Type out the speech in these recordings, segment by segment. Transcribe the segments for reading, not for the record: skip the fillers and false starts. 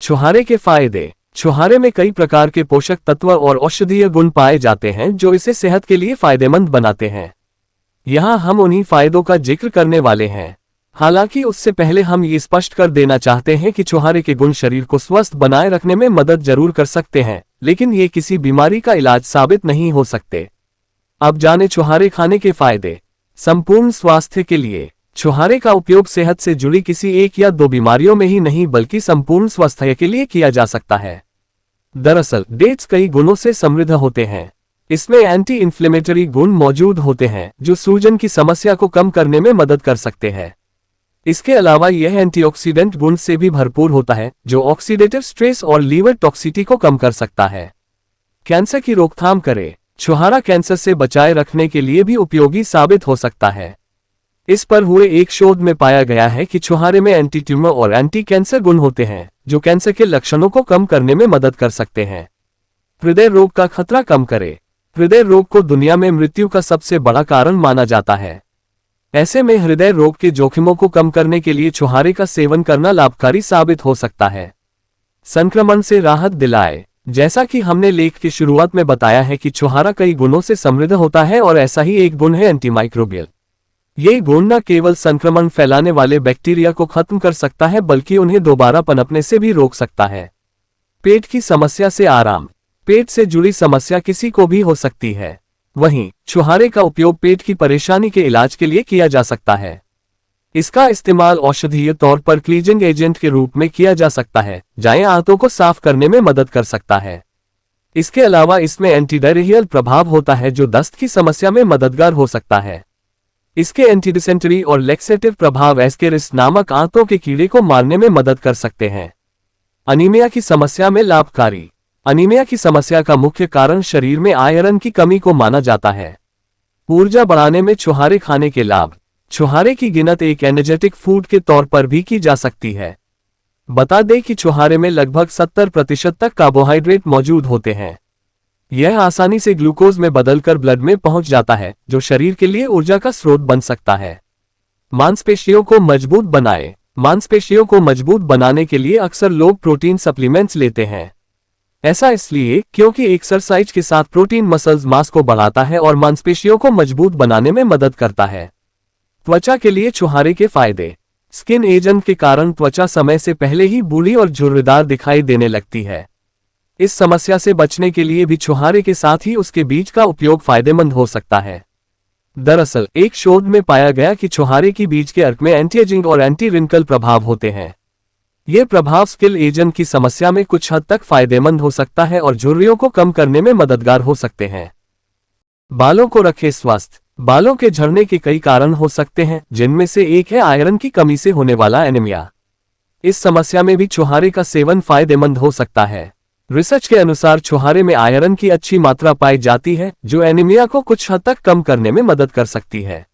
छुहारे के फायदे। छुहारे में कई प्रकार के पोषक तत्व और औषधीय गुण पाए जाते हैं जो इसे सेहत के लिए फायदेमंद बनाते हैं। यहाँ हम उन्हीं फायदों का जिक्र करने वाले हैं। हालांकि उससे पहले हम ये स्पष्ट कर देना चाहते हैं कि छुहारे के गुण शरीर को स्वस्थ बनाए रखने में मदद जरूर कर सकते हैं, लेकिन ये किसी बीमारी का इलाज साबित नहीं हो सकते। अब जाने छुहारे खाने के फायदे। संपूर्ण स्वास्थ्य के लिए छुहारे का उपयोग सेहत से जुड़ी किसी एक या दो बीमारियों में ही नहीं बल्कि संपूर्ण स्वास्थ्य के लिए किया जा सकता है। दरअसल डेट्स कई गुणों से समृद्ध होते हैं। इसमें एंटी इन्फ्लेमेटरी गुण मौजूद होते हैं जो सूजन की समस्या को कम करने में मदद कर सकते हैं। इसके अलावा यह एंटीऑक्सीडेंट गुण से भी भरपूर होता है जो ऑक्सीडेटिव स्ट्रेस और लीवर टॉक्सिटी को कम कर सकता है। कैंसर की रोकथाम करे। छुहारा कैंसर से बचाए रखने के लिए भी उपयोगी साबित हो सकता है। इस पर हुए एक शोध में पाया गया है कि छुहारे में एंटी ट्यूमर और एंटी कैंसर गुण होते हैं जो कैंसर के लक्षणों को कम करने में मदद कर सकते हैं। हृदय रोग का खतरा कम करे। हृदय रोग को दुनिया में मृत्यु का सबसे बड़ा कारण माना जाता है। ऐसे में हृदय रोग के जोखिमों को कम करने के लिए छुहारे का सेवन करना लाभकारी साबित हो सकता है। संक्रमण से राहत दिलाए। जैसा कि हमने लेख की शुरुआत में बताया है कि छुहारा कई गुणों से समृद्ध होता है और ऐसा ही एक गुण है एंटीमाइक्रोबियल। ये गुण न केवल संक्रमण फैलाने वाले बैक्टीरिया को खत्म कर सकता है बल्कि उन्हें दोबारा पनपने से भी रोक सकता है। पेट की समस्या से आराम। पेट से जुड़ी समस्या किसी को भी हो सकती है। वहीं छुहारे का उपयोग पेट की परेशानी के इलाज के लिए किया जा सकता है। इसका इस्तेमाल औषधीय तौर पर क्लीजिंग एजेंट के रूप में किया जा सकता है, जाए आंतों को साफ करने में मदद कर सकता है। इसके अलावा इसमें एंटीडायरियल प्रभाव होता है जो दस्त की समस्या में मददगार हो सकता है। इसके एंटीडिसेंटरी और लेक्सेटिव प्रभाव एस्केरिस नामक आंतों के कीड़े को मारने में मदद कर सकते हैं। अनीमिया की समस्या में लाभकारी। अनीमिया की समस्या का मुख्य कारण शरीर में आयरन की कमी को माना जाता है। ऊर्जा बढ़ाने में छुहारे खाने के लाभ। छुहारे की गिनती एक एनर्जेटिक फूड के तौर पर भी की जा सकती है। बता दें कि छुहारे में लगभग 70% तक कार्बोहाइड्रेट मौजूद होते हैं। यह आसानी से ग्लूकोज में बदलकर ब्लड में पहुंच जाता है जो शरीर के लिए ऊर्जा का स्रोत बन सकता है। मांसपेशियों को मजबूत बनाए। मांसपेशियों को मजबूत बनाने के लिए अक्सर लोग प्रोटीन सप्लीमेंट्स लेते हैं। ऐसा इसलिए क्योंकि एक्सरसाइज के साथ प्रोटीन मसल्स मास को बढ़ाता है और मांसपेशियों को मजबूत बनाने में मदद करता है। त्वचा के लिए छुहारे के फायदे। स्किन एजेंट के कारण त्वचा समय से पहले ही बूढ़ी और झुर्रीदार दिखाई देने लगती है। इस समस्या से बचने के लिए भी छुहारे के साथ ही उसके बीज का उपयोग फायदेमंद हो सकता है। दरअसल एक शोध में पाया गया कि छुहारे की बीज के अर्क में एंटी एजिंग और एंटी रिंकल प्रभाव होते हैं। ये प्रभाव स्किन एजेंट की समस्या में कुछ हद तक फायदेमंद हो सकता है और झुर्रियों को कम करने में मददगार हो सकते हैं। बालों को रखें स्वस्थ। बालों के झड़ने के कई कारण हो सकते हैं, जिनमें से एक है आयरन की कमी से होने वाला एनीमिया। इस समस्या में भी छुहारे का सेवन फायदेमंद हो सकता है। रिसर्च के अनुसार छुहारे में आयरन की अच्छी मात्रा पाई जाती है जो एनीमिया को कुछ हद तक कम करने में मदद कर सकती है।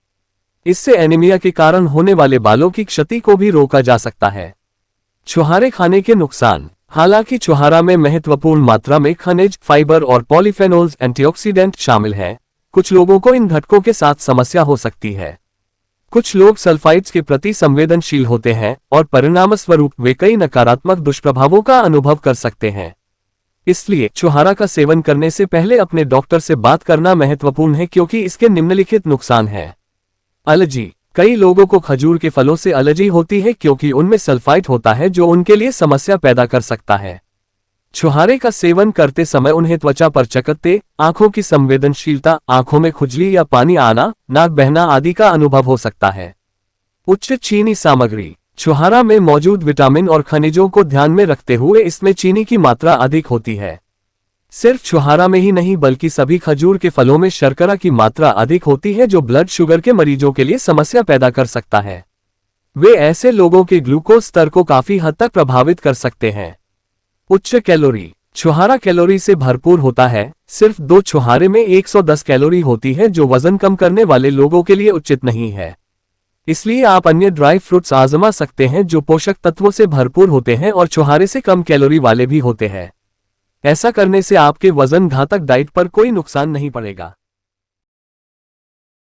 इससे एनीमिया के कारण होने वाले बालों की क्षति को भी रोका जा सकता है। छुहारे खाने के नुकसान। हालांकि छुहारा में महत्वपूर्ण मात्रा में खनिज, फाइबर और पॉलीफेनोल्स एंटीऑक्सीडेंट शामिल हैं, कुछ लोगों को इन घटकों के साथ समस्या हो सकती है। कुछ लोग सल्फाइड्स के प्रति संवेदनशील होते हैं और परिणामस्वरूप वे कई नकारात्मक दुष्प्रभावों का अनुभव कर सकते हैं। इसलिए छुहारा का सेवन करने से पहले अपने डॉक्टर से बात करना महत्वपूर्ण है क्योंकि इसके निम्नलिखित नुकसान हैं। एलर्जी। कई लोगों को खजूर के फलों से एलर्जी होती है क्योंकि उनमें सल्फाइड होता है जो उनके लिए समस्या पैदा कर सकता है। छुहारे का सेवन करते समय उन्हें त्वचा पर चकत्ते, आंखों की संवेदनशीलता, आंखों में खुजली या पानी आना, नाक बहना आदि का अनुभव हो सकता है। उच्च चीनी सामग्री। छुहारा में मौजूद विटामिन और खनिजों को ध्यान में रखते हुए इसमें चीनी की मात्रा अधिक होती है। सिर्फ छुहारा में ही नहीं बल्कि सभी खजूर के फलों में शर्करा की मात्रा अधिक होती है जो ब्लड शुगर के मरीजों के लिए समस्या पैदा कर सकता है। वे ऐसे लोगों के ग्लूकोज स्तर को काफी हद तक प्रभावित कर सकते हैं। उच्च कैलोरी। छुहारा कैलोरी से भरपूर होता है। सिर्फ 2 छुहारे में 110 कैलोरी होती है जो वजन कम करने वाले लोगों के लिए उचित नहीं है। इसलिए आप अन्य ड्राई फ्रूट्स आजमा सकते हैं जो पोषक तत्वों से भरपूर होते हैं और छुहारे से कम कैलोरी वाले भी होते हैं। ऐसा करने से आपके वजन घातक डाइट पर कोई नुकसान नहीं पड़ेगा।